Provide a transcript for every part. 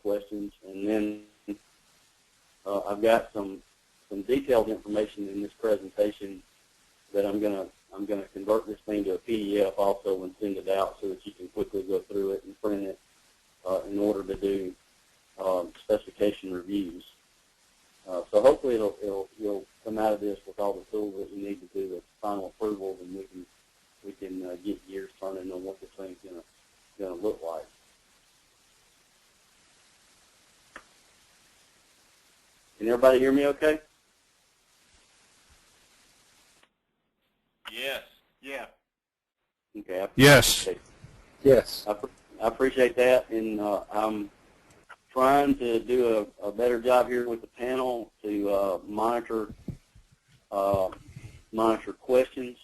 questions. And then I've got some detailed information in this presentation that I'm gonna convert this thing to a PDF also and send it out so that you can quickly go through it and print it in order to do specification reviews. So hopefully you'll come out of this with all the tools that you need to do the final approvals, and we can get gears turning on what this thing's gonna look like. Can everybody hear me okay? Yes. Yeah. Okay. Yes. Yes. I appreciate that, and I'm trying to do a better job here with the panel to monitor questions.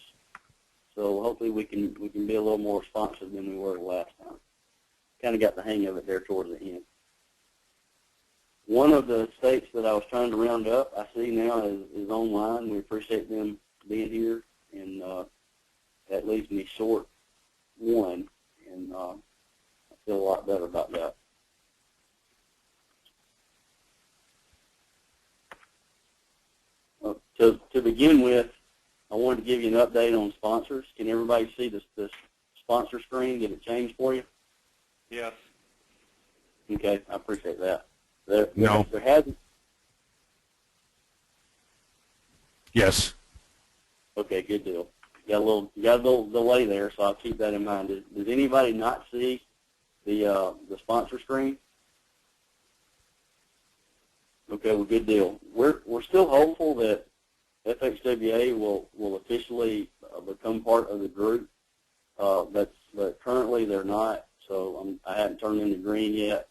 So hopefully we can be a little more responsive than we were the last time. Kind of got the hang of it there towards the end. One of the states that I was trying to round up, I see now is online. We appreciate them being here, and that leaves me short one, and I feel a lot better about that. To begin with, I wanted to give you an update on sponsors. Can everybody see this sponsor screen? Did it change for you? Yes. Okay, I appreciate that. No. There hasn't. Yes. Okay, good deal. You got a little delay there, so I'll keep that in mind. Does anybody not see the sponsor screen? Okay, well, good deal. We're still hopeful that FHWA will officially become part of the group, but currently they're not. So I haven't turned in the green yet,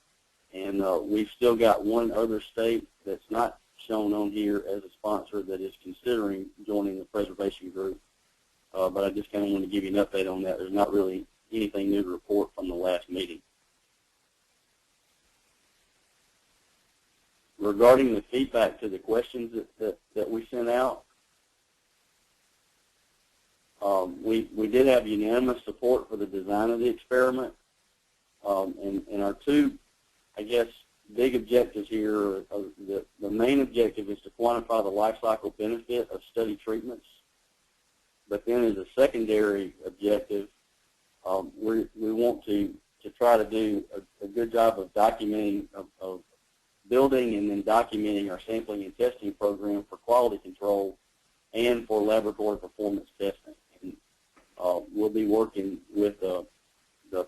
and we've still got one other state that's not shown on here as a sponsor that is considering joining the preservation group. But I just kind of want to give you an update on that. There's not really anything new to report from the last meeting. Regarding the feedback to the questions that we sent out, we did have unanimous support for the design of the experiment. And our two, I guess, big objectives here, the main objective is to quantify the life cycle benefit of study treatments. But then as a secondary objective, we want to try to do a good job of documenting, of building and then documenting our sampling and testing program for quality control and for laboratory performance testing. And we'll be working with the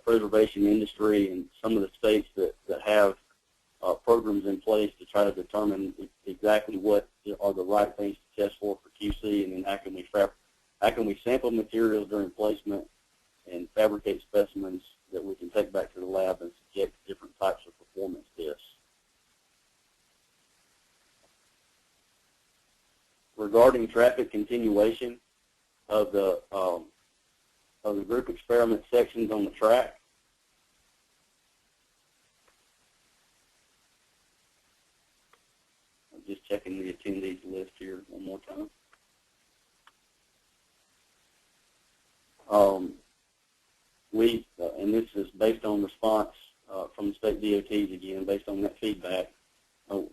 preservation industry and some of the states that have programs in place to try to determine exactly what are the right things to test for QC, and then how can we sample materials during placement and fabricate specimens that we can take back to the lab and subject to different types of performance tests. Regarding traffic continuation of the group experiment sections on the track, I'm just checking the attendees list here one more time. And this is based on response from the state DOTs again, based on that feedback.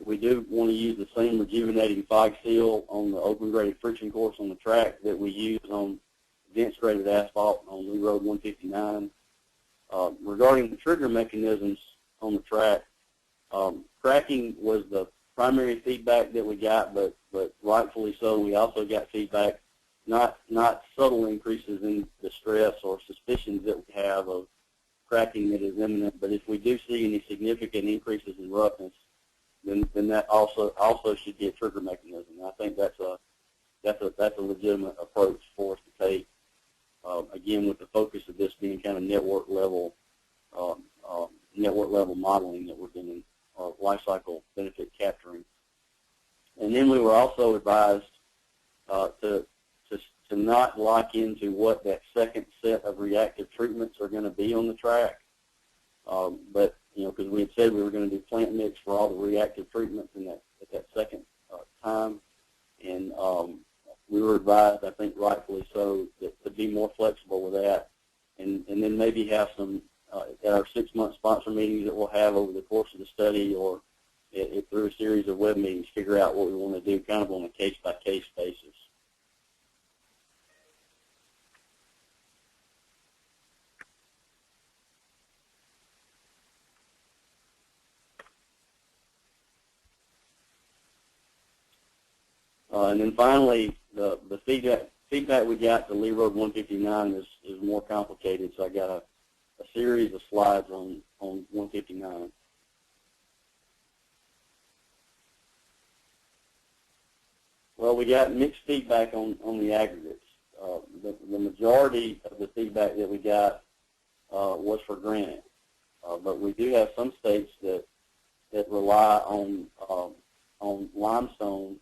We do want to use the same rejuvenating fog seal on the open graded friction course on the track that we use on dense graded asphalt on Lee Road 159. Regarding the trigger mechanisms on the track, cracking was the primary feedback that we got, but rightfully so. We also got feedback, not subtle increases in the stress or suspicions that we have of cracking that is imminent, but if we do see any significant increases in roughness, then that also should be a trigger mechanism. And I think that's a legitimate approach for us to take. Again, with the focus of this being kind of network level modeling that we're doing, or life cycle benefit capturing. And then we were also advised to not lock into what that second set of reactive treatments are going to be on the track, but because we had said we were going to do plant mix for all the reactive treatments at that second time, and we were advised, I think rightfully so, to be more flexible with that, and then maybe have some at our 6-month sponsor meetings that we'll have over the course of the study, or through a series of web meetings, figure out what we want to do kind of on a case-by-case basis. And then finally, the feedback we got to Lee Road 159 is more complicated, so I got a series of slides on 159. Well, we got mixed feedback on the aggregates. The majority of the feedback that we got was for granite, but we do have some states that rely on limestone,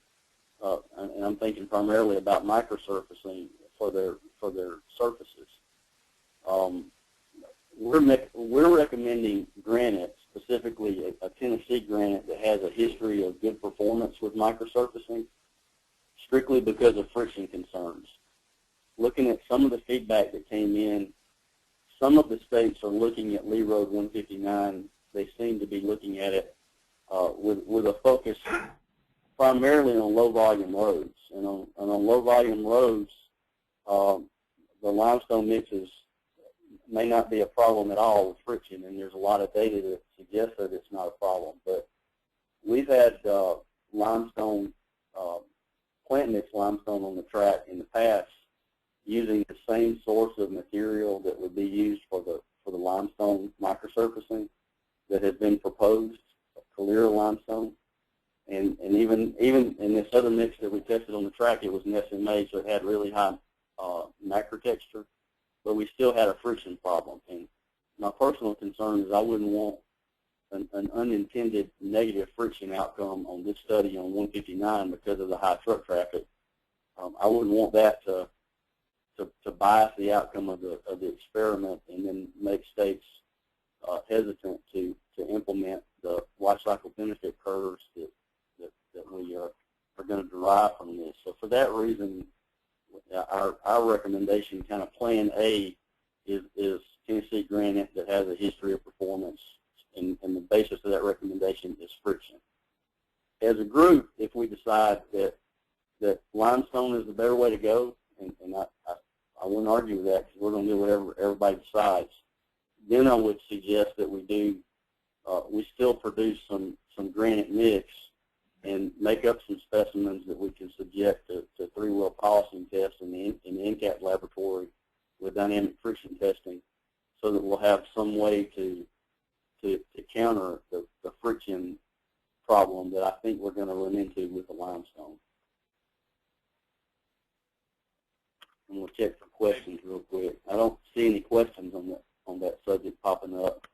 and I'm thinking primarily about microsurfacing for their surfaces. We're recommending granite, specifically a Tennessee granite that has a history of good performance with microsurfacing, strictly because of friction concerns. Looking at some of the feedback that came in, some of the states are looking at Lee Road 159. They seem to be looking at it with a focus primarily on low-volume roads. And on low-volume roads, the limestone mixes may not be a problem at all with friction, and there's a lot of data that suggests that it's not a problem. But we've had limestone, plant mix limestone on the track in the past using the same source of material that would be used for the limestone microsurfacing that had been proposed, Calera limestone. And even in this other mix that we tested on the track, it was an SMA, so it had really high macro texture, but we still had a friction problem. And my personal concern is I wouldn't want an unintended negative friction outcome on this study on 159 because of the high truck traffic. I wouldn't want that to bias the outcome of the experiment and then make states hesitant to implement the life cycle benefit curves that we are going to derive from this. So for that reason, our recommendation, kind of plan A, is Tennessee granite that has a history of performance, and the basis of that recommendation is friction. As a group, if we decide that limestone is the better way to go, and I wouldn't argue with that because we're going to do whatever everybody decides, then I would suggest that we still produce some granite mix and make up some specimens that we can subject to 3-well polishing tests in the NCAT laboratory with dynamic friction testing, so that we'll have some way to counter the friction problem that I think we're going to run into with the limestone. And we'll check for questions real quick. I don't see any questions on that subject popping up.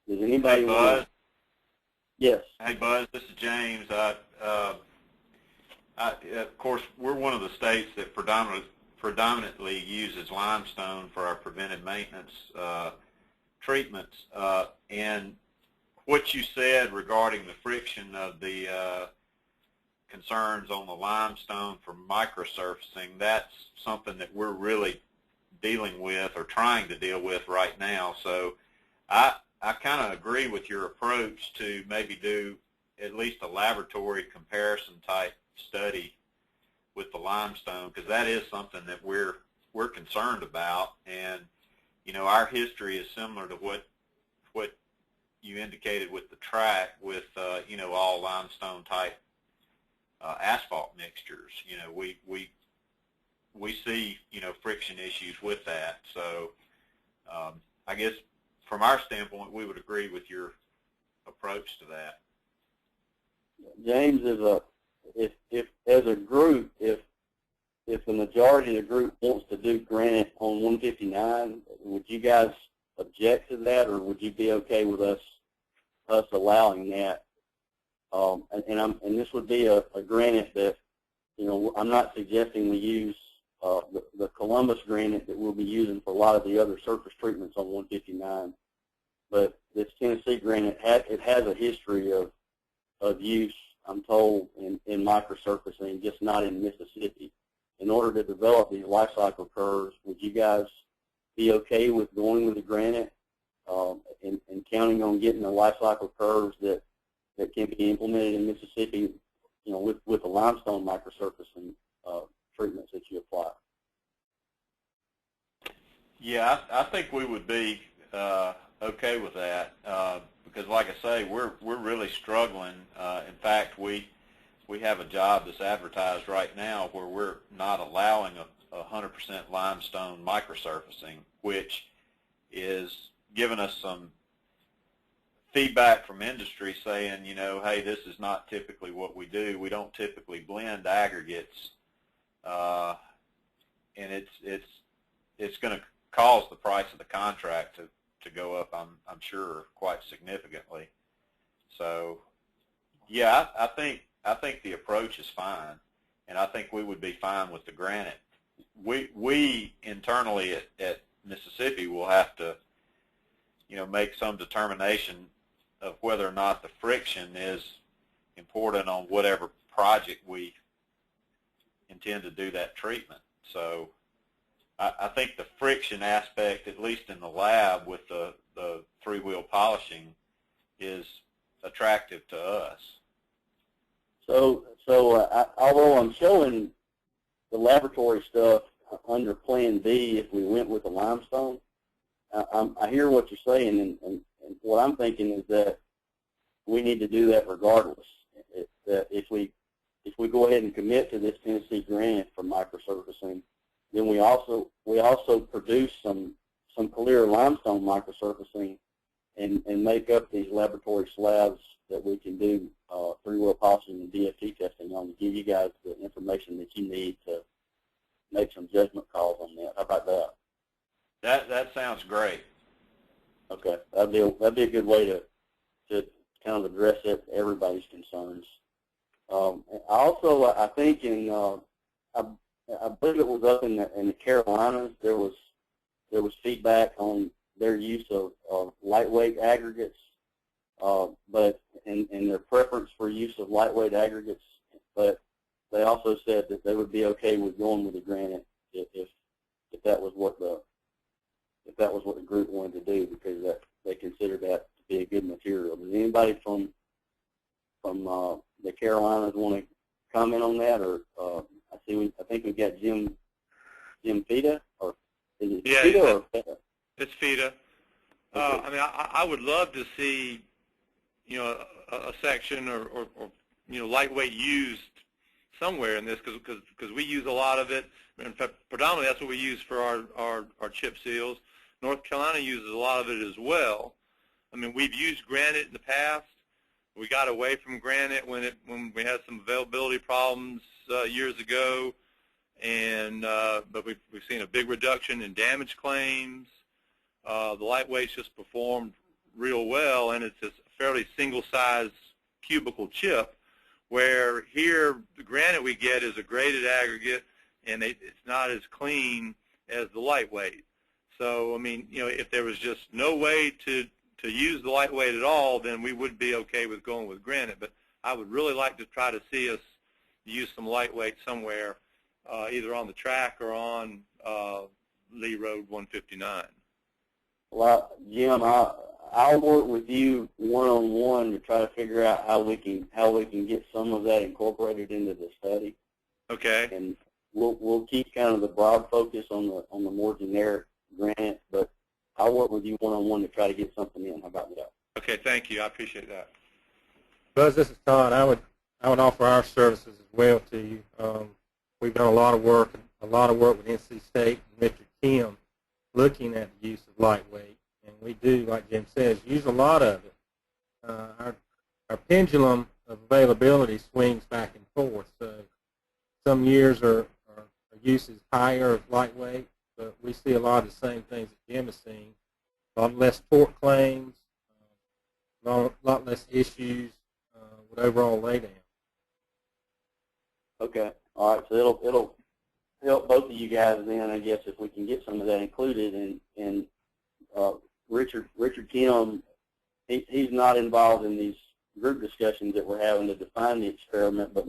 Does anybody want to? Yes. Hey, Buzz, this is James. Of course, we're one of the states that predominantly uses limestone for our preventive maintenance treatments. And what you said regarding the friction of the concerns on the limestone for microsurfacing, that's something that we're really dealing with or trying to deal with right now. So I kind of agree with your approach to maybe do at least a laboratory comparison type study with the limestone, because that is something that we're concerned about. And you know, our history is similar to what you indicated with the track, with you know, all limestone type asphalt mixtures. You know, we see, you know, friction issues with that. So I guess from our standpoint, we would agree with your approach to that. James, if as a group, if the majority of the group wants to do granite on 159, would you guys object to that, or would you be okay with us allowing that? And this would be a granite that, you know, I'm not suggesting we use the Columbus granite that we'll be using for a lot of the other surface treatments on 159. But this Tennessee granite, it has a history of use, I'm told, in microsurfacing, just not in Mississippi. In order to develop these life cycle curves, would you guys be okay with going with the granite and counting on getting the life cycle curves that can be implemented in Mississippi, with the limestone microsurfacing treatments that you apply. Yeah, I think we would be okay with that because, like I say, we're really struggling. In fact, we have a job that's advertised right now where we're not allowing 100% limestone microsurfacing, which is giving us some feedback from industry saying, hey, this is not typically what we do. We don't typically blend aggregates, and it's going to cause the price of the contract to go up, I'm sure, quite significantly. So, yeah, I think the approach is fine, and I think we would be fine with the granite. We internally at Mississippi will have to, make some determination of whether or not the friction is important on whatever project we intend to do that treatment. So I think the friction aspect, at least in the lab with the three-wheel polishing, is attractive to us. So although I'm showing the laboratory stuff under Plan B, if we went with the limestone, I hear what you're saying, and what I'm thinking is that we need to do that regardless. That if we go ahead and commit to this Tennessee grant for microsurfacing, then we also produce some clear limestone microsurfacing and make up these laboratory slabs that we can do three-wheel polishing and DFT testing on to give you guys the information that you need to make some judgment calls on that. How about that? That sounds great. Okay, that'd be a good way to kind of address everybody's concerns. I think I believe it was up in the Carolinas. There was feedback on their use of lightweight aggregates, but and their preference for use of lightweight aggregates. But they also said that they would be okay with going with the granite if that was what the group wanted to do, because they considered that to be a good material. Does anybody from the Carolinas want to comment on that? Or I think we've got Jim Fita, or is it Fita or Fita? It's Fita. Okay. I mean, I would love to see, a section or lightweight used somewhere in this, because we use a lot of it. In fact, predominantly that's what we use for our chip seals. North Carolina uses a lot of it as well. I mean, we've used granite in the past. We got away from granite when we had some availability problems years ago, and but we've seen a big reduction in damage claims. The lightweight's just performed real well, and it's a fairly single-size cubical chip, where here the granite we get is a graded aggregate, and it's not as clean as the lightweight. So, I mean, if there was just no way to use the lightweight at all, then we would be okay with going with granite. But I would really like to try to see us use some lightweight somewhere, either on the track or on Lee Road 159. Well, Jim, I'll work with you one-on-one to try to figure out how we can get some of that incorporated into the study. Okay. And we'll keep kind of the broad focus on the more generic grant, but I'll work with you one-on-one to try to get something in. How about that? Okay, thank you. I appreciate that. Buzz, this is Todd. I would offer our services as well to you. We've done a lot of work with NC State and Mr. Kim looking at the use of lightweight, and we do, like Jim says, use a lot of it. Our pendulum of availability swings back and forth. So some years our use is higher of lightweight, but we see a lot of the same things that Jim has seen. A lot less torque claims, a lot less issues with overall laydown. Okay. All right. So it'll help both of you guys then, I guess, if we can get some of that included. And Richard Kim, he's not involved in these group discussions that we're having to define the experiment, but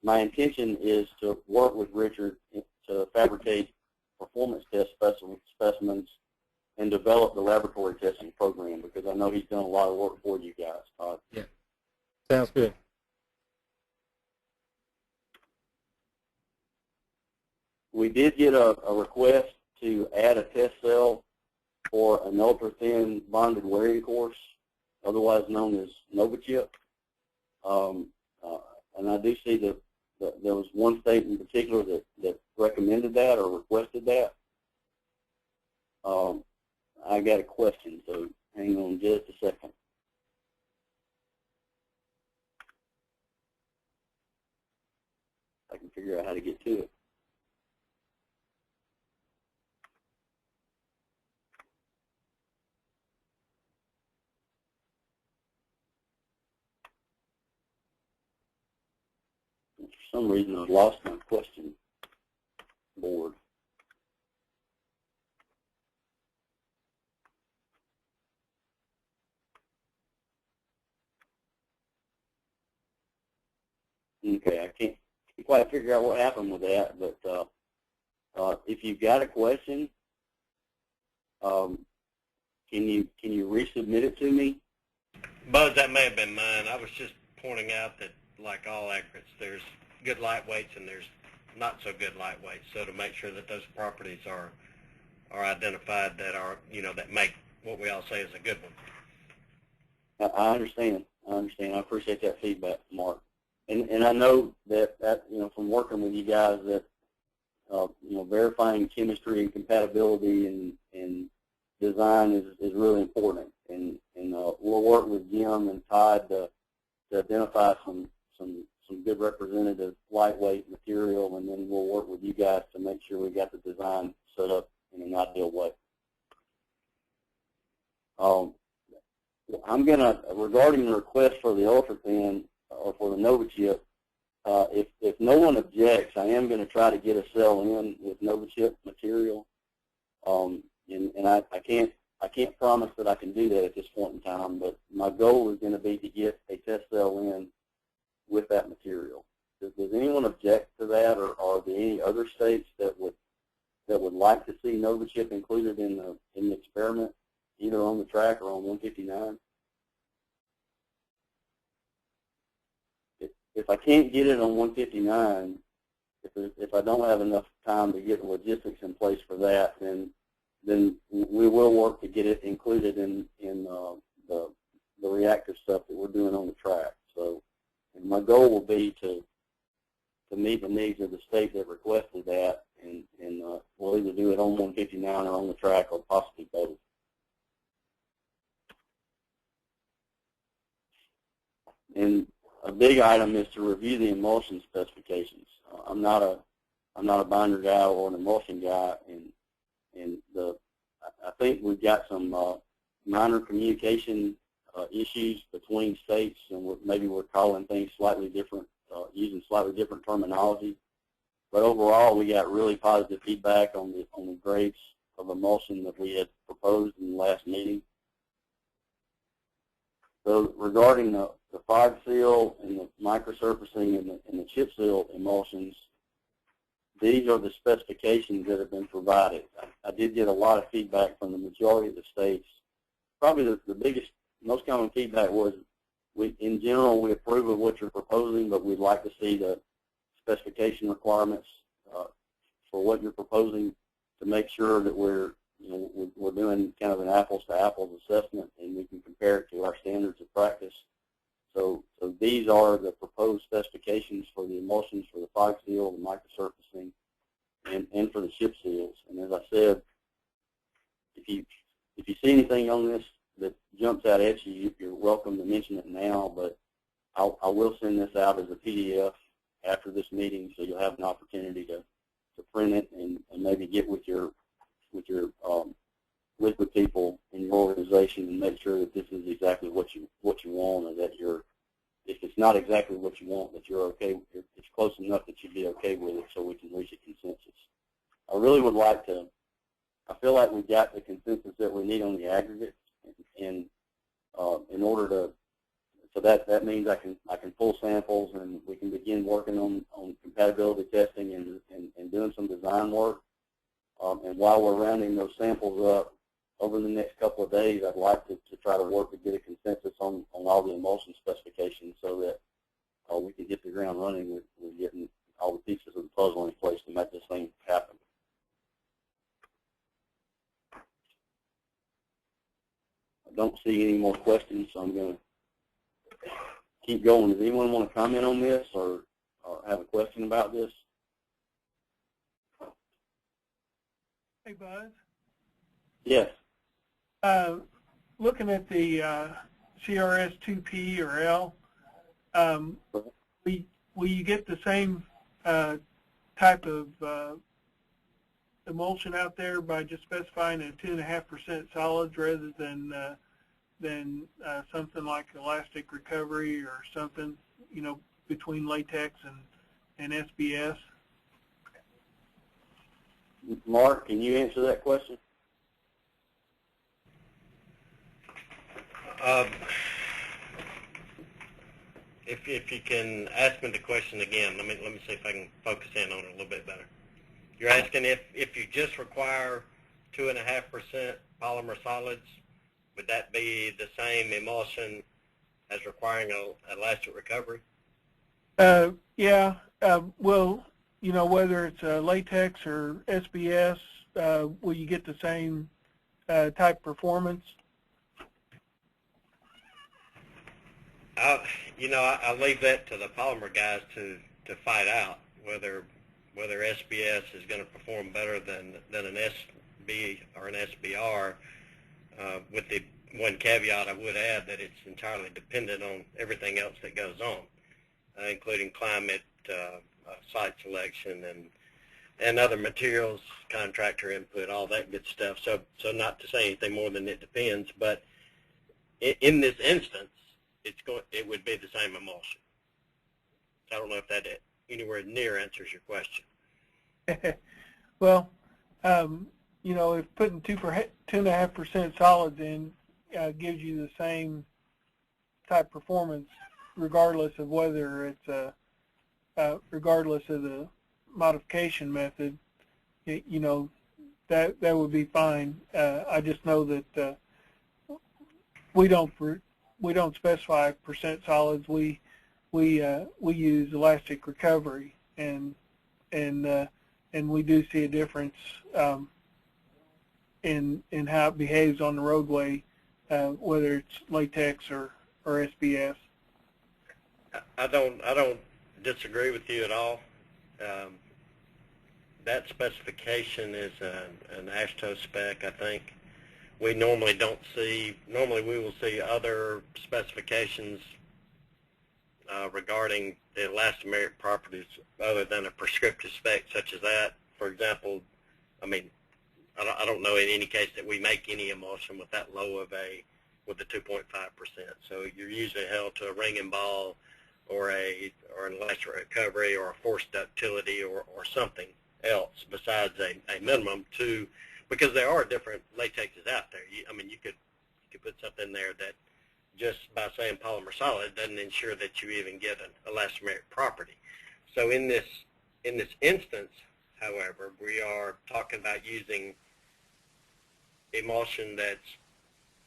my intention is to work with Richard to fabricate performance test specimens and develop the laboratory testing program, because I know he's done a lot of work for you guys, Todd. Yeah, sounds good. We did get a request to add a test cell for an ultra-thin bonded wearing course, otherwise known as NovaChip. And I do see that there was one state in particular that recommended that or requested that. I got a question, so hang on just a second. I can figure out how to get to it. For some reason, I lost my question board. Okay, I can't quite figure out what happened with that, but if you've got a question, can you resubmit it to me? Buzz, that may have been mine. I was just pointing out that, like all aggregates, there's good lightweights and there's not so good lightweights. So to make sure that those properties are identified that are, that make what we all say is a good one. I understand. I appreciate that feedback, Mark. And I know that from working with you guys that verifying chemistry and compatibility and design is really important. And we'll work with Jim and Todd to identify some good representative lightweight material, and then we'll work with you guys to make sure we got the design set up in an ideal way. I'm gonna, regarding the request for the ultra thin or for the NovaChip, if no one objects, I am going to try to get a cell in with NovaChip material, and I can't promise that I can do that at this point in time. But my goal is going to be to get a test cell in with that material. Does anyone object to that, or are there any other states that would like to see NovaChip included in the experiment, either on the track or on 159? If I can't get it on 159, if I don't have enough time to get the logistics in place for that, then we will work to get it included in the reactive stuff that we're doing on the track. So, and my goal will be to meet the needs of the state that requested that, and we'll either do it on 159 or on the track, or possibly both. And a big item is to review the emulsion specifications. I'm not a binder guy or an emulsion guy, and I think we've got some minor communication issues between states, and maybe we're calling things slightly different, using slightly different terminology. But overall, we got really positive feedback on the grades of emulsion that we had proposed in the last meeting. So regarding the fog seal and the microsurfacing and the chip seal emulsions, these are the specifications that have been provided. I did get a lot of feedback from the majority of the states. Probably the biggest, most common feedback was, in general, we approve of what you're proposing, but we'd like to see the specification requirements for what you're proposing to make sure that we're doing kind of an apples-to-apples assessment, and we can compare it to our standards of practice. So these are the proposed specifications for the emulsions for the fog seal, the microsurfacing, and for the chip seals. And as I said, if you see anything on this that jumps out at you, you're welcome to mention it now. But I will send this out as a PDF after this meeting, so you'll have an opportunity to print it and maybe get with your liquid people in your organization and make sure that this is exactly what you want, or that if it's not exactly what you want, that you're okay, it's close enough that you'd be okay with it, so we can reach a consensus. I really would like to. I feel like we've got the consensus that we need on the aggregate, and in order to, so that means I can pull samples, and we can begin working on compatibility testing and doing some design work. And while we're rounding those samples up, over the next couple of days, I'd like to try to work to get a consensus on all the emulsion specifications so that we can get the ground running with getting all the pieces of the puzzle in place to make this thing happen. I don't see any more questions, so I'm going to keep going. Does anyone want to comment on this or have a question about this? Hey, Buzz. Yes. Looking at the CRS2P or L, will you get the same type of emulsion out there by just specifying a 2.5% solids rather than something like elastic recovery or something, you know, between latex and SBS? Mark, can you answer that question? If you can ask me the question again, let me see if I can focus in on it a little bit better. You're asking if you just require 2.5% polymer solids, would that be the same emulsion as requiring an elastic recovery? Yeah. Well, you know, whether it's latex or SBS, will you get the same type performance? I'll leave that to the polymer guys to fight out whether SBS is going to perform better than an SB or an SBR. With the one caveat I would add that it's entirely dependent on everything else that goes on, including climate, site selection, and other materials, contractor input, all that good stuff. So not to say anything more than it depends, but in this instance, it would be the same emulsion. I don't know if that anywhere near answers your question. Well, you know, if putting 2.5% solids in gives you the same type performance, regardless of whether it's regardless of the modification method, you know, that would be fine. I just know that we don't specify percent solids. We use elastic recovery, and we do see a difference in how it behaves on the roadway, whether it's latex or SBS. I don't disagree with you at all. That specification is an AASHTO spec, I think. We normally don't see, normally we will see other specifications regarding the elastomeric properties other than a prescriptive spec such as that. For example, I mean, I don't know in any case that we make any emulsion with that low of with the 2.5%. So you're usually held to a ring and ball or an elastic recovery or a forced ductility or something else besides a minimum to, because there are different latexes out there. You could put something there that just by saying polymer solid doesn't ensure that you even get an elastomeric property. So in this instance, however, we are talking about using emulsion that's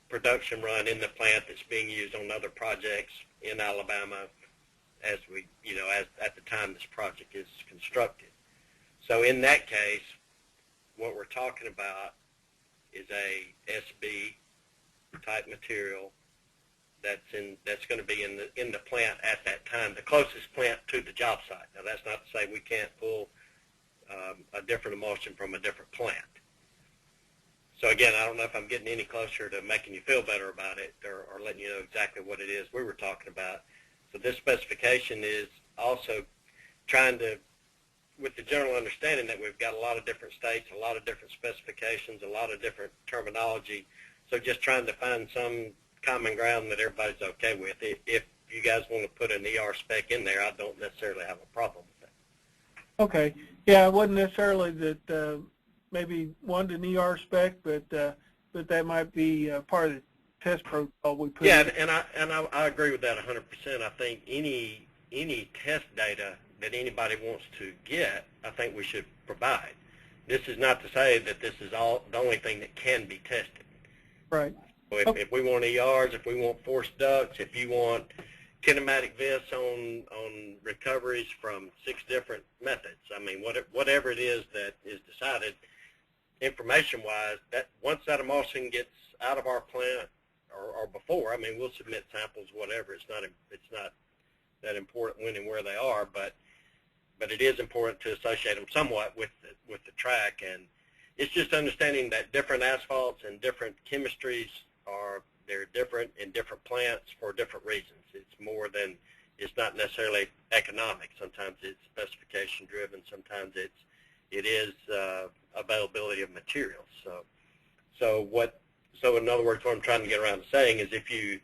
production run in the plant that's being used on other projects in Alabama as at the time this project is constructed. So in that case, what we're talking about is a SB type material that's going to be in the plant at that time, the closest plant to the job site. Now that's not to say we can't pull a different emulsion from a different plant. So again, I don't know if I'm getting any closer to making you feel better about it or letting you know exactly what it is we were talking about. So this specification is also trying to, with the general understanding that we've got a lot of different states, a lot of different specifications, a lot of different terminology, so just trying to find some common ground that everybody's okay with. If you guys want to put an ER spec in there, I don't necessarily have a problem with that. Okay. Yeah, it wasn't necessarily that maybe wanted an ER spec, but that might be part of the test protocol we put in. Yeah, and I agree with that 100%. I think any test data that anybody wants to get, I think we should provide. This is not to say that this is the only thing that can be tested. Right. So if we want ERs, if we want forced ducts, if you want kinematic vests on recoveries from 6 different methods, I mean, whatever it is that is decided, information-wise, that once that emulsion gets out of our plant or before, I mean, we'll submit samples, whatever. It's not that important when and where they are, but it is important to associate them somewhat with the track, and it's just understanding that different asphalts and different chemistries they're different in different plants for different reasons. It's not necessarily economic. Sometimes it's specification driven. Sometimes it is availability of materials. So in other words, what I'm trying to get around to saying is if you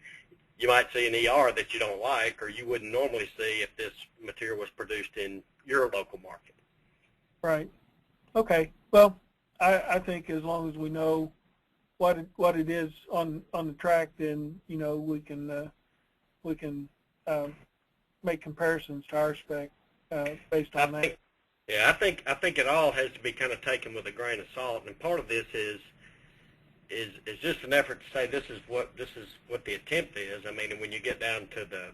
might see an ER that you don't like, or you wouldn't normally see if this material was produced in your local market. Right. Okay. Well, I think as long as we know what it is on the track, then we can make comparisons to our spec based on that. Yeah, I think it all has to be kind of taken with a grain of salt, and part of this is just an effort to say this is what the attempt is. I mean, when you get down to the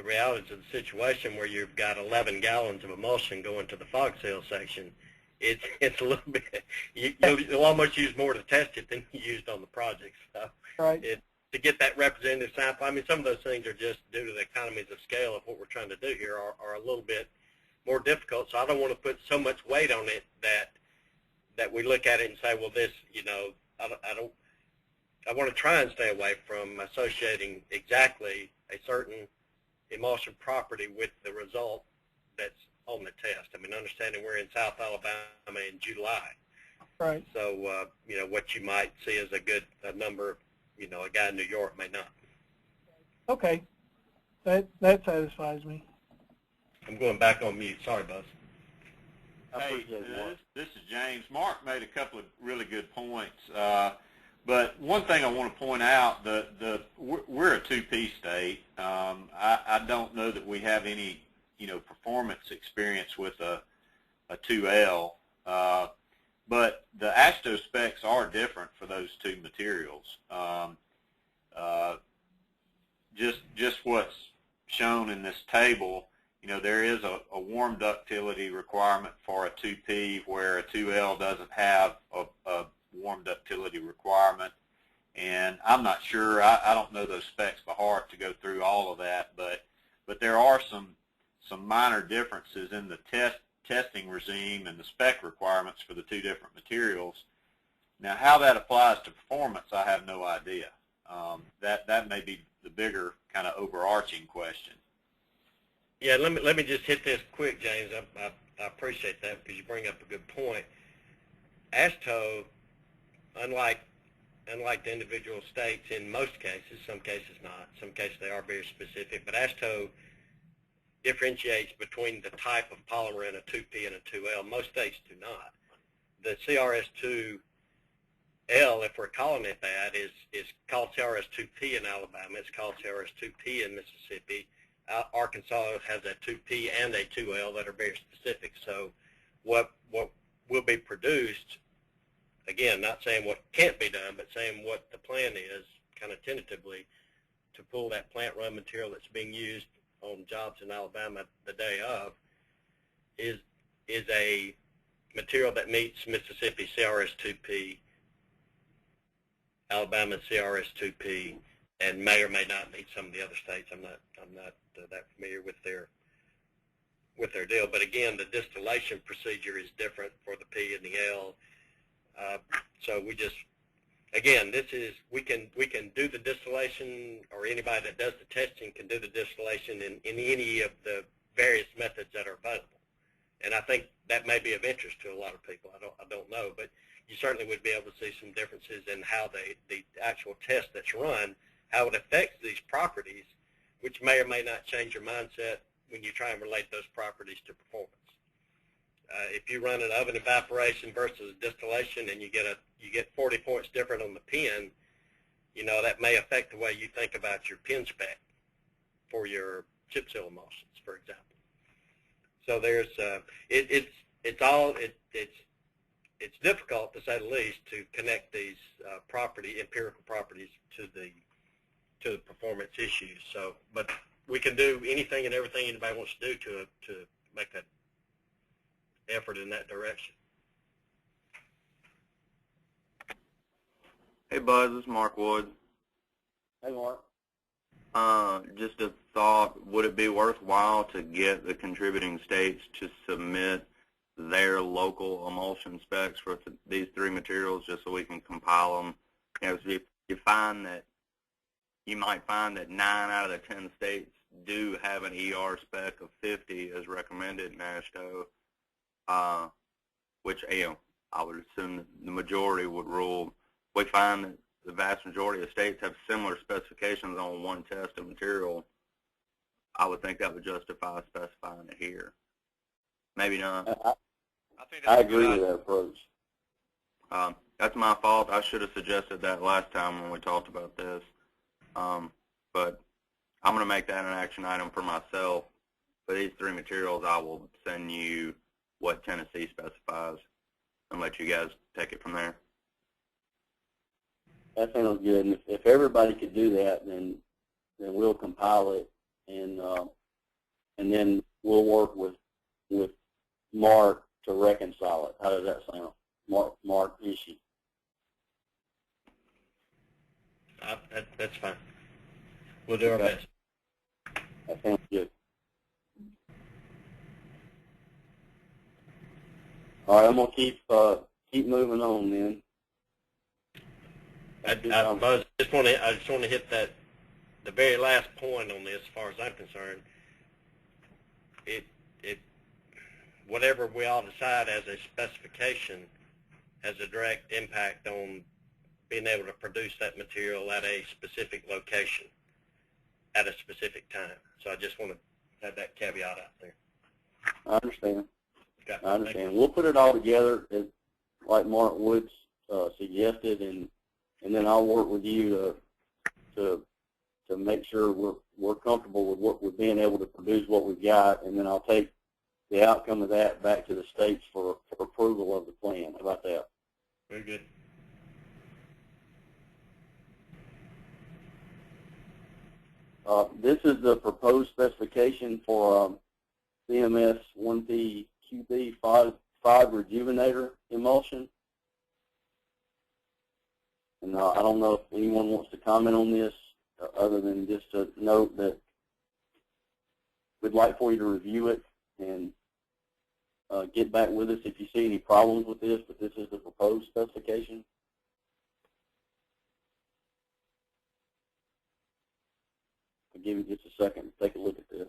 realities of the situation where you've got 11 gallons of emulsion going to the fog seal section, it's a little bit, you'll almost use more to test it than you used on the project. So right. To get that representative sample, I mean, some of those things are just due to the economies of scale of what we're trying to do here are a little bit more difficult. So I don't want to put so much weight on it that we look at it and say, well, this, I want to try and stay away from associating exactly a certain emulsion property with the result that's on the test. I mean, understanding we're in South Alabama in July. Right. So, what you might see as a number, a guy in New York may not. Okay. That satisfies me. I'm going back on mute. Sorry, Buzz. Hey, this is James. Mark made a couple of really good points. But one thing I want to point out, we're a 2P state. I don't know that we have any, performance experience with a 2L. But the ASTO specs are different for those two materials. Just what's shown in this table, there is a warm ductility requirement for a 2P where a 2L doesn't have a warm ductility requirement. And I'm not sure, I don't know those specs by heart to go through all of that, but there are some minor differences in the testing regime and the spec requirements for the two different materials. Now, how that applies to performance, I have no idea. That may be the bigger kind of overarching question. Yeah, let me just hit this quick, James. I appreciate that because you bring up a good point. ASTO, unlike the individual states in most cases, some cases not, some cases they are very specific, but ASTO differentiates between the type of polymer in a 2P and a 2L. Most states do not. The CRS2L, if we're calling it that, is called CRS2P in Alabama. It's called CRS2P in Mississippi. Arkansas has a 2P and a 2L that are very specific. So what will be produced, again, not saying what can't be done, but saying what the plan is, kind of tentatively, to pull that plant run material that's being used on jobs in Alabama the day of, is a material that meets Mississippi CRS2P, Alabama CRS2P, and may or may not meet some of the other states. I'm not that familiar with their deal. But again, the distillation procedure is different for the P and the L. So we just, again, we can do the distillation, or anybody that does the testing can do the distillation in any of the various methods that are available. And I think that may be of interest to a lot of people. I don't know, but you certainly would be able to see some differences in how the actual test that's run, how it affects these properties, which may or may not change your mindset when you try and relate those properties to performance. If you run an oven evaporation versus distillation and you get 40 points different on the pin, that may affect the way you think about your pin spec for your chip seal emulsions, for example. So there's it's it's difficult, to say the least, to connect these empirical properties to the performance issues. So, but we can do anything and everything anybody wants to do to make that effort in that direction. Hey Buzz, this is Mark Wood. Hey, Mark. Just a thought, would it be worthwhile to get the contributing states to submit their local emulsion specs for these three materials just so we can compile them? You know, if you might find that 9 out of the 10 states do have an ER spec of 50 as recommended in AASHTO, which, you know, I would assume that the majority would rule. We find that the vast majority of states have similar specifications on one test of material. I would think that would justify specifying it here. Maybe not. I agree with that approach. That's my fault. I should have suggested that last time when we talked about this. But I'm going to make that an action item for myself. For these three materials, I will send you what Tennessee specifies and let you guys take it from there. That sounds good. And if everybody could do that, then we'll compile it, and then we'll work with Mark to reconcile it. How does that sound? Mark Ishii. That's fine. We'll do our best. That sounds good. All right, I'm gonna keep moving on then. I just want to hit that the very last point on this. As far as I'm concerned, whatever we all decide as a specification has a direct impact on being able to produce that material at a specific location at a specific time. So I just want to have that caveat out there. I understand. Okay. I understand. We'll put it all together as, like Mark Woods suggested, and then I'll work with you to make sure we're comfortable with what we're being able to produce what we've got, and then I'll take the outcome of that back to the states for approval of the plan. How about that? Very good. This is the proposed specification for CMS 1P QB 5 rejuvenator emulsion. And I don't know if anyone wants to comment on this other than just to note that we'd like for you to review it and get back with us if you see any problems with this, but this is the proposed specification. I'll give you just a second to take a look at this.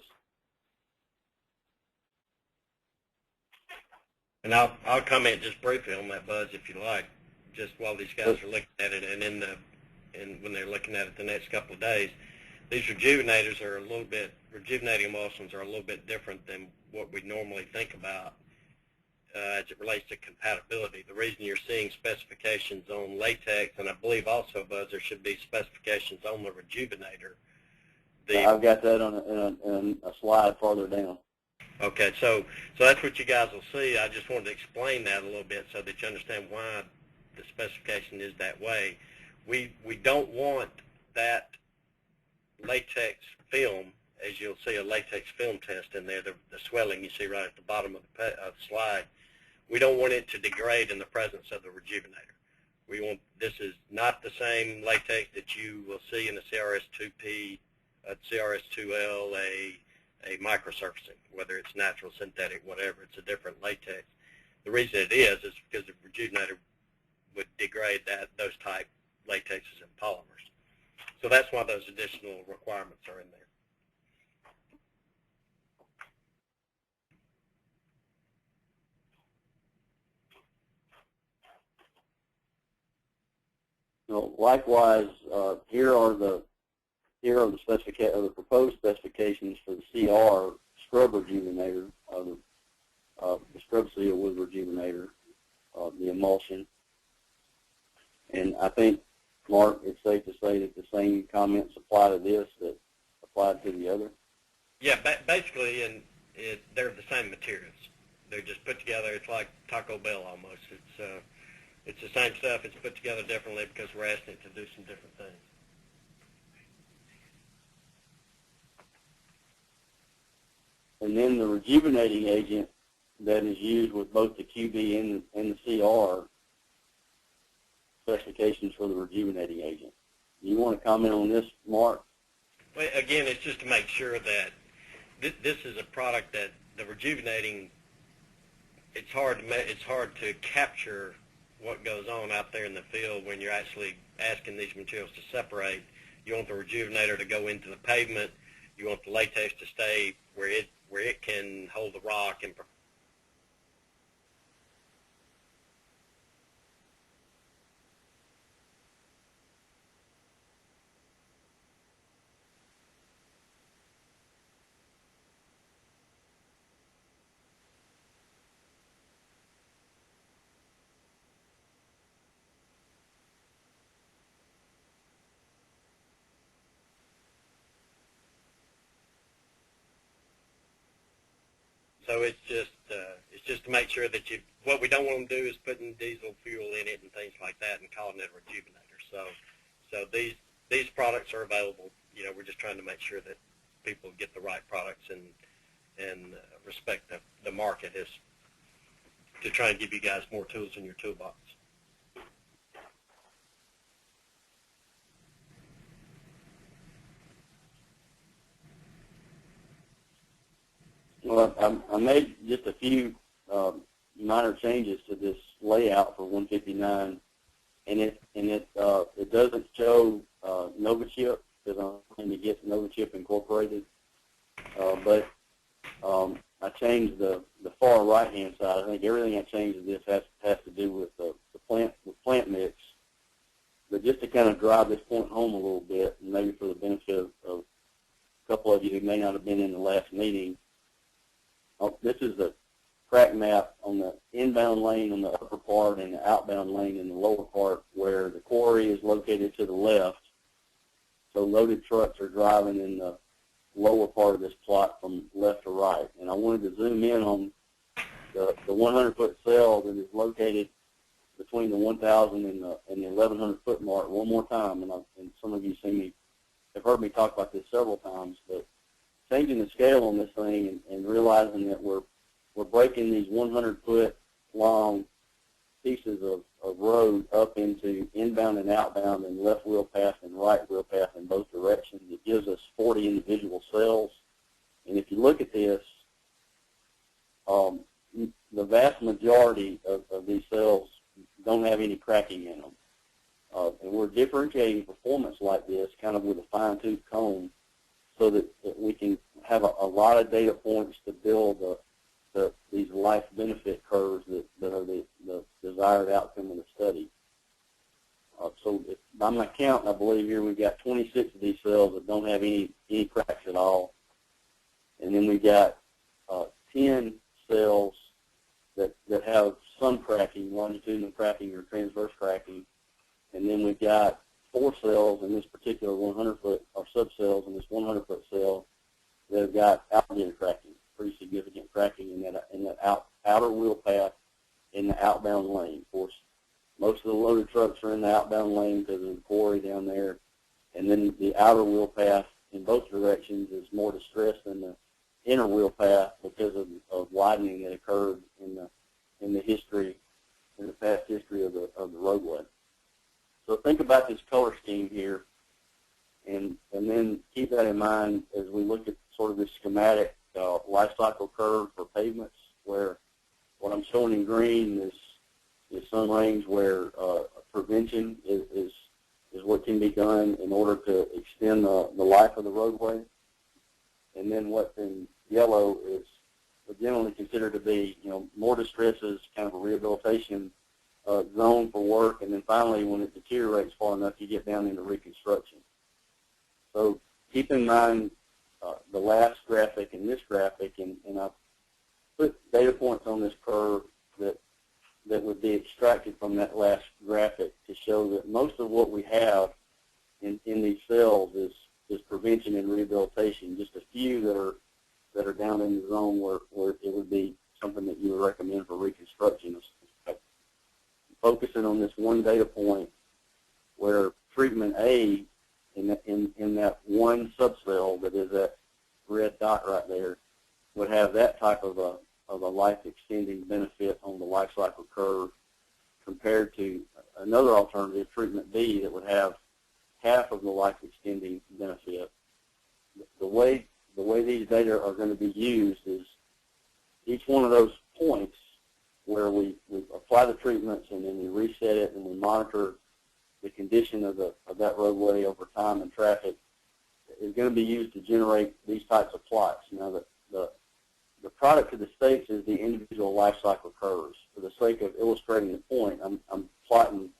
And I'll comment just briefly on that, Buzz, if you like, just while these guys are looking at it, and when they're looking at it the next couple of days. These rejuvenators are rejuvenating emulsions are a little bit different than what we normally think about as it relates to compatibility. The reason you're seeing specifications on latex, and I believe also, Buzz, there should be specifications on the rejuvenator. I've got that on a slide farther down. Okay, so that's what you guys will see. I just wanted to explain that a little bit so that you understand why the specification is that way. We don't want that latex film, as you'll see a latex film test in there, the swelling you see right at the bottom of the slide. We don't want it to degrade in the presence of the rejuvenator. This is not the same latex that you will see in the CRS-2P, CRS-2L, a microsurfacing, whether it's natural, synthetic, whatever. It's a different latex. The reason it is because the rejuvenator would degrade those type latexes and polymers. So that's why those additional requirements are in there. Likewise, here are the proposed specifications for the CR scrub rejuvenator, the scrub seal with rejuvenator, the emulsion. And I think, Mark, it's safe to say that the same comments apply to this that apply to the other. Yeah, basically, they're the same materials. they're just put together. It's like Taco Bell almost. It's the same stuff. It's put together differently because we're asking it to do some different things. And then the rejuvenating agent that is used with both the QB and the CR specifications for the rejuvenating agent. You want to comment on this, Mark? Well, again, it's just to make sure that this is a product that the rejuvenating, it's hard to capture what goes on out there in the field when you're actually asking these materials to separate. You want the rejuvenator to go into the pavement. You want the latex to stay where it can hold the rock and so it's just to make sure that what we don't want to do is putting diesel fuel in it and things like that and calling it a rejuvenator. So these products are available. You know, we're just trying to make sure that people get the right products and respect the market is to try and give you guys more tools in your toolbox. Well, I made just a few minor changes to this layout for 159, and it doesn't show NovaChip because I'm trying to get NovaChip incorporated, but I changed the far right hand side. I think everything I changed to this has to do with the plant mix, but just to kind of drive this point home a little bit, and maybe for the benefit of a couple of you who may not have been in the last meeting. This is the crack map on the inbound lane on the upper part and the outbound lane in the lower part where the quarry is located to the left. So loaded trucks are driving in the lower part of this plot from left to right. And I wanted to zoom in on the 100-foot cell that is located between the 1,000 and the 1,100-foot mark one more time. And some of you have heard me talk about this several times, but changing the scale on this thing and realizing that we're breaking these 100-foot long pieces of road up into inbound and outbound and left wheel path and right wheel path in both directions. It gives us 40 individual cells. And if you look at this, the vast majority of these cells don't have any cracking in them. And we're differentiating performance like this kind of with a fine-tooth comb so that we can have a lot of data points to build these life benefit curves that are the desired outcome of the study. So by my count, I believe here we've got 26 of these cells that don't have any cracks at all. And then we've got 10 cells that have some cracking, longitudinal cracking or transverse cracking. And then we've got 4 cells in this particular 100-foot, or subcells in this 100-foot cell that have got alligator cracking, pretty significant cracking in that outer wheel path in the outbound lane. Of course, most of the loaded trucks are in the outbound lane because of the quarry down there. And then the outer wheel path in both directions is more distressed than the inner wheel path because of widening that occurred in the history, in the past history of the roadway. So think about this color scheme here, and then keep that in mind as we look at sort of this schematic life cycle curve for pavements, where what I'm showing in green is some range where prevention is what can be done in order to extend the life of the roadway. And then what's in yellow is generally considered to be, more distress is kind of a rehabilitation zone for work, and then finally when it deteriorates far enough, you get down into reconstruction. So keep in mind the last graphic and this graphic, and I've put data points on this curve that would be extracted from that last graphic to show that most of what we have in these cells is prevention and rehabilitation. Just a few that are down in the zone where it would be something that you would recommend for reconstruction. Focusing on this one data point where treatment A in that one subcell that is that red dot right there would have that type of a life-extending benefit on the life cycle curve compared to another alternative, treatment B, that would have half of the life-extending benefit. The way these data are going to be used is each one of those points where we apply the treatments and then we reset it and we monitor the condition of that roadway over time and traffic is going to be used to generate these types of plots. Now, the product to the states is the individual life cycle curves. For the sake of illustrating the point, I'm plotting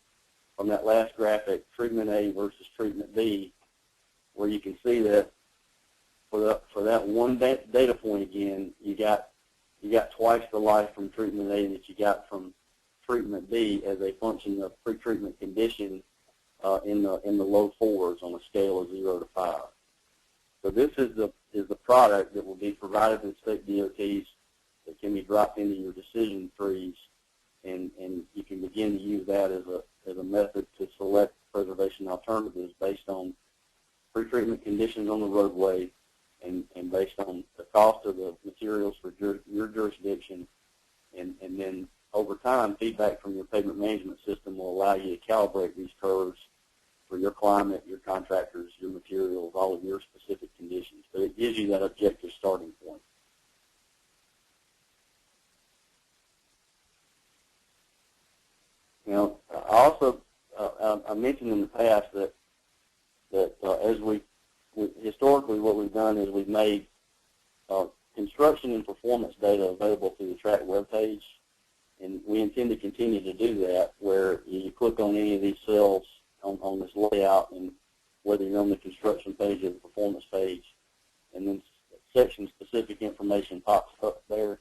from that last graphic treatment A versus treatment B, where you can see that for that one data point again, you got twice the life from treatment A that you got from treatment B as a function of pre-treatment condition in the low 4s on a scale of 0 to 5. So this is the product that will be provided to state DOTs that can be dropped into your decision trees, and you can begin to use that as a method to select preservation alternatives based on pre-treatment conditions on the roadway and based on the cost of the materials for your jurisdiction, and then over time, feedback from your pavement management system will allow you to calibrate these curves for your climate, your contractors, your materials, all of your specific conditions. But it gives you that objective starting point. You know, I mentioned in the past that as historically what we've done is we've made construction and performance data available through the track webpage, and we intend to continue to do that, where you click on any of these cells on this layout, and whether you're on the construction page or the performance page, and then section-specific information pops up there.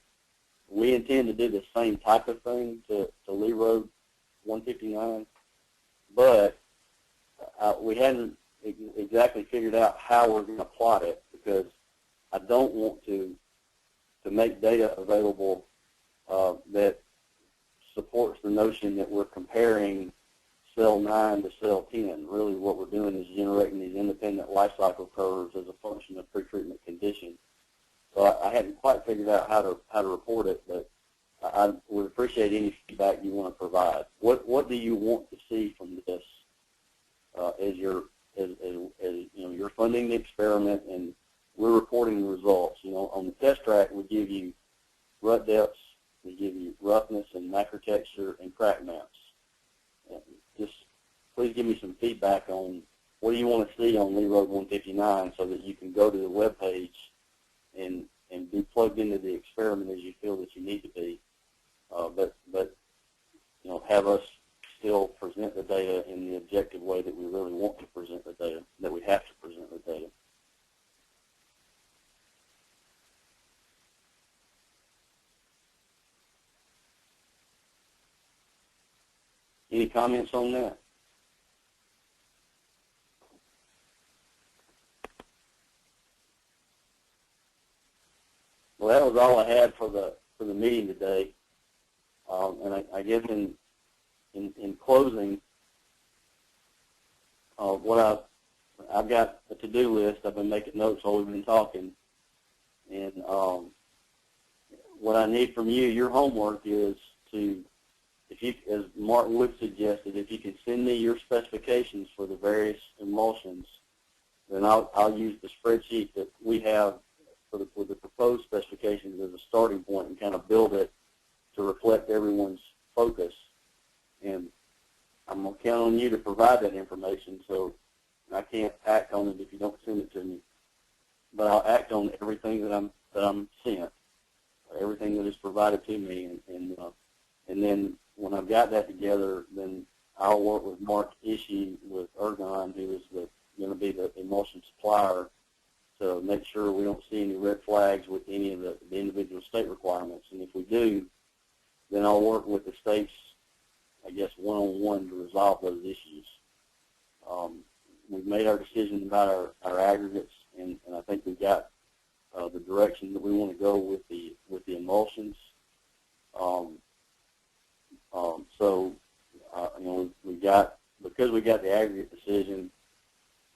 We intend to do the same type of thing to Lee Road 159, but we hadn't exactly figured out how we're going to plot it, because I don't want to make data available that supports the notion that we're comparing cell 9 to cell 10. Really what we're doing is generating these independent life cycle curves as a function of pre-treatment condition. So I hadn't quite figured out how to report it, but I would appreciate any feedback you want to provide. What do you want to see from this as you're funding the experiment and we're reporting the results? You know, on the test track, we give you rut depths, we give you roughness and macrotexture and crack maps. Just please give me some feedback on what do you want to see on Lee Road 159, so that you can go to the web page and be plugged into the experiment as you feel that you need to be. But you know, have us still present the data in the objective way that we really want to present the data, that we have to present the data. Any comments on that? Well, that was all I had for the meeting today. And I guess in closing, I've got a to-do list. I've been making notes while we've been talking, and what I need from you, your homework is to, if you, as Mark Wood suggested, if you can send me your specifications for the various emulsions, then I'll use the spreadsheet that we have for the proposed specifications as a starting point and kind of build it to reflect everyone's focus. And I'm going to count on you to provide that information, so I can't act on it if you don't send it to me. But I'll act on everything that I'm sent, everything that is provided to me, and then when I've got that together, then I'll work with Mark Ishii with Ergon, who is going to be the emulsion supplier, to make sure we don't see any red flags with any of the individual state requirements. And if we do, then I'll work with the states, I guess, one-on-one to resolve those issues. We've made our decision about our aggregates, and I think we've got the direction that we want to go with the emulsions. So, you know, because we got the aggregate decision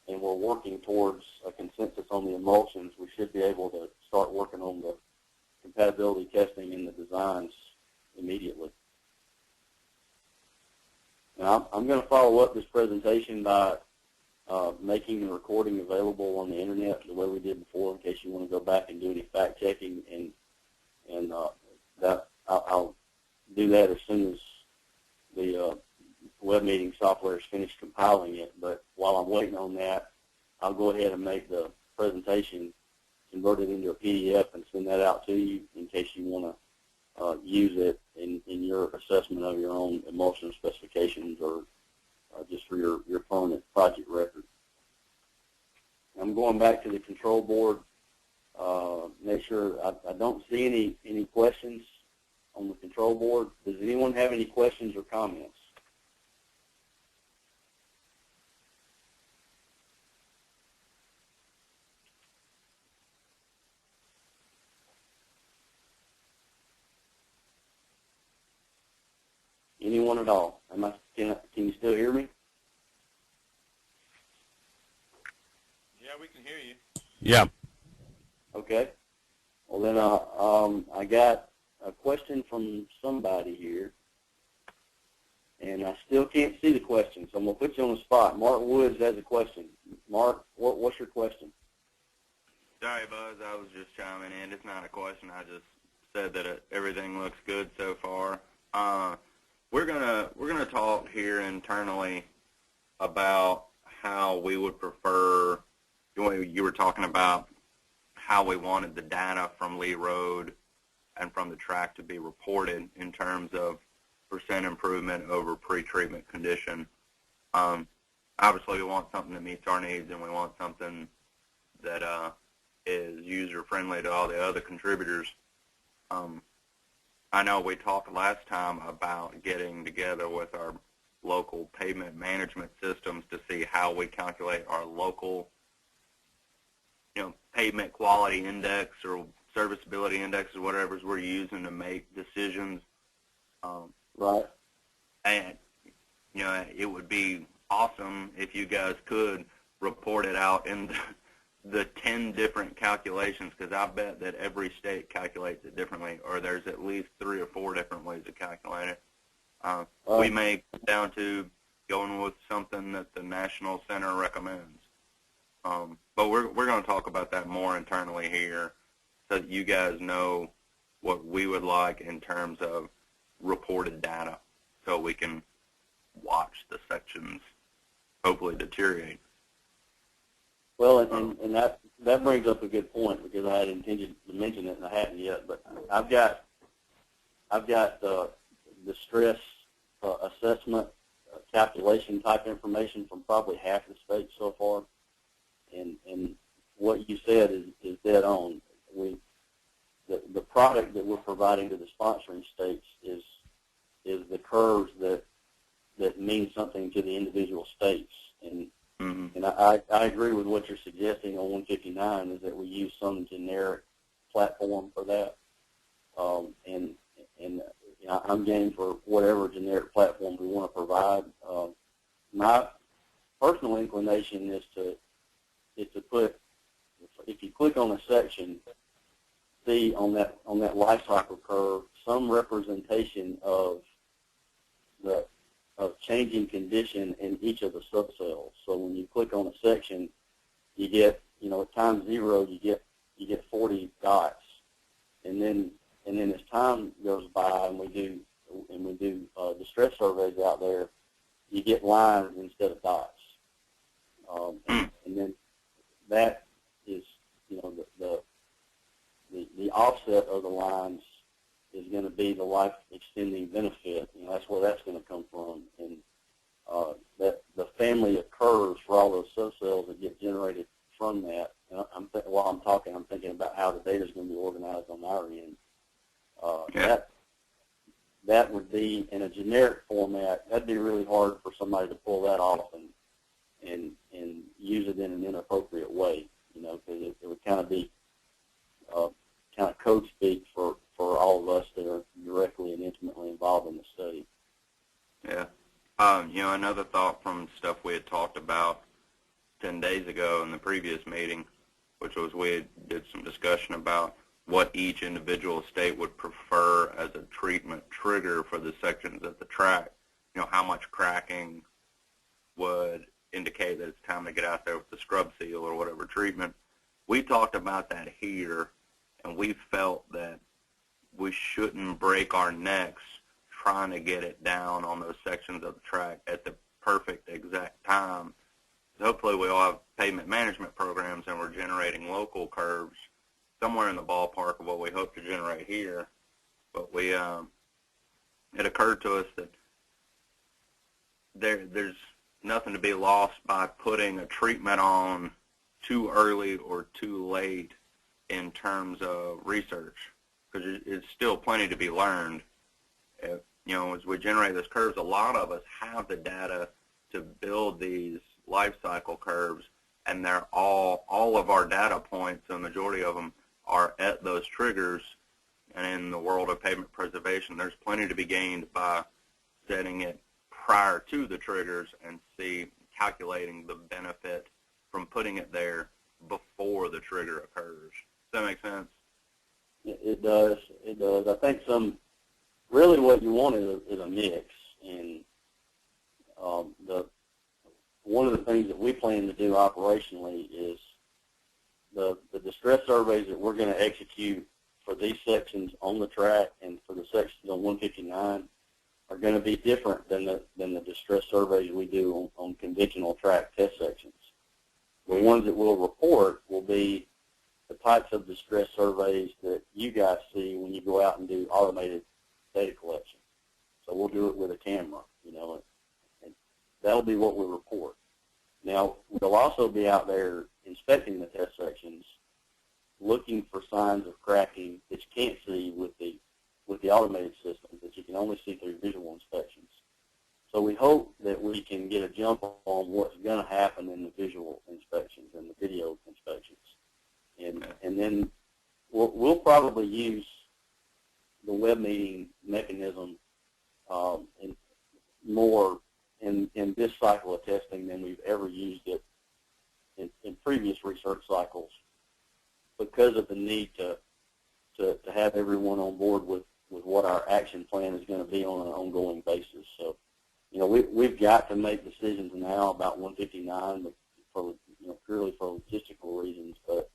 and we're working towards a consensus on the emulsions, we should be able to start working on the compatibility testing and the designs immediately. Now, I'm going to follow up this presentation by making the recording available on the internet the way we did before, in case you want to go back and do any fact checking, and that I'll do that as soon as the web meeting software is finished compiling it. But while I'm waiting on that, I'll go ahead and make the presentation, convert it into a PDF, and send that out to you in case you want to use it in your assessment of your own emulsion specifications or just for your permanent project record. I'm going back to the control board. Make sure I don't see any questions on the control board. Does anyone have any questions or comments? Anyone at all? Can you still hear me? Yeah, we can hear you. Yeah. Okay. Well, then I got a question from somebody here, and I still can't see the question, so I'm going to put you on the spot. Mark Woods has a question. Mark, what's your question? Sorry, Buzz. I was just chiming in. It's not a question. I just said that everything looks good so far. We're gonna talk here internally about how we would prefer. You were talking about how we wanted the data from Lee Road and from the track to be reported in terms of percent improvement over pre-treatment condition. Obviously, we want something that meets our needs, and we want something that is user-friendly to all the other contributors. I know we talked last time about getting together with our local pavement management systems to see how we calculate our local, pavement quality index or serviceability index or whatever we're using to make decisions. Right. And, it would be awesome if you guys could report it out in the 10 different calculations, because I bet that every state calculates it differently, or there's at least 3 or 4 different ways to calculate it. We may come down to going with something that the National Center recommends. But we're going to talk about that more internally here so that you guys know what we would like in terms of reported data so we can watch the sections hopefully deteriorate. Well, and that brings up a good point, because I had intended to mention it and I hadn't yet. But I've got the stress assessment calculation type information from probably half the states so far, and what you said is dead on. The product that we're providing to the sponsoring states is the curves that mean something to the individual states. And I agree with what you're suggesting on 159, is that we use some generic platform for that. And I'm game for whatever generic platform we want to provide. My personal inclination is to put, if you click on a section, see on that life cycle curve some representation of changing condition in each of the subcells. So when you click on a section, you get, at time 0, you get 40 dots, and then as time goes by and we do distress surveys out there, you get lines instead of dots, and then that is, the offset of the lines is going to be the life extending benefit. That's where that's going to come from, and that the family of curves for all those subcells that get generated from that. And while I'm talking, I'm thinking about how the data is going to be organized on our end. That would be in a generic format. That'd be really hard for somebody to pull that off and use it in an inappropriate way, because it would kind of be kind of code speak for all of us that are directly another thought from stuff we had talked about 10 days ago in the previous meeting, which was we did some discussion about what each individual state would prefer as a treatment trigger for the sections of the track. How much cracking would indicate that it's time to get out there with the scrub seal or whatever treatment. We talked about that here, and we felt that we shouldn't break our necks trying to get it down on those sections of the track at the perfect exact time. Hopefully we all have pavement management programs and we're generating local curves somewhere in the ballpark of what we hope to generate here. But it occurred to us that there's nothing to be lost by putting a treatment on too early or too late in terms of research, because it's still plenty to be learned. As we generate those curves, a lot of us have the data to build these life cycle curves, and they're all of our data points, the majority of them are at those triggers. And in the world of pavement preservation, there's plenty to be gained by setting it prior to the triggers and calculating the benefit from putting it there before the trigger occurs. Does that make sense? It does. It does. I think really what you want is a mix. And one of the things that we plan to do operationally is the distress surveys that we're going to execute for these sections on the track and for the sections on 159 are going to be different than the distress surveys we do on conventional track test sections. The ones that we'll report will be the types of distress surveys that you guys see when you go out and do automated data collection. So we'll do it with a camera, and that'll be what we report. Now, we'll also be out there inspecting the test sections, looking for signs of cracking that you can't see with the automated systems, that you can only see through visual inspections. So we hope that we can get a jump on what's going to happen in the visual inspections and the video inspections. And then we'll probably use the web meeting mechanism more in this cycle of testing than we've ever used it in previous research cycles, because of the need to have everyone on board with what our action plan is going to be on an ongoing basis. So, we've got to make decisions now about 159, but purely for logistical reasons. But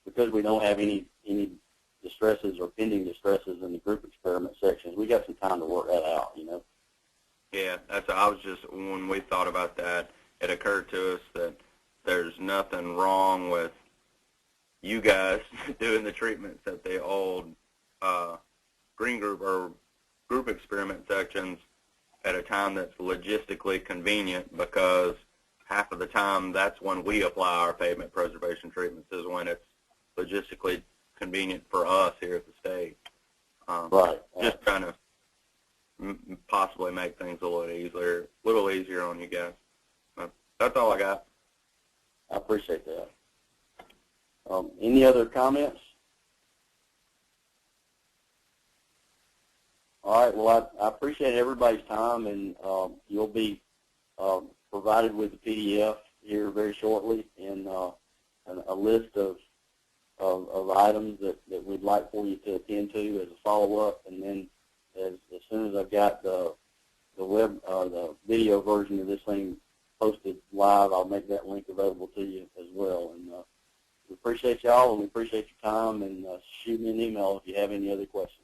because we don't have any distresses or pending distresses in the group experiment sections, we got some time to work that out. Yeah, when we thought about that, it occurred to us that there's nothing wrong with you guys doing the treatments at the old green group or group experiment sections at a time that's logistically convenient, because half of the time that's when we apply our pavement preservation treatments, is when it's logistically convenient for us here at the state. Right. Just trying to possibly make things a little easier on you guys. That's all I got. I appreciate that. Any other comments? All right. Well, I appreciate everybody's time, and you'll be provided with the PDF here very shortly, and a list of items that we'd like for you to attend to as a follow-up. And then as soon as I've got the video version of this thing posted live, I'll make that link available to you as well. And we appreciate y'all, and we appreciate your time, and shoot me an email if you have any other questions.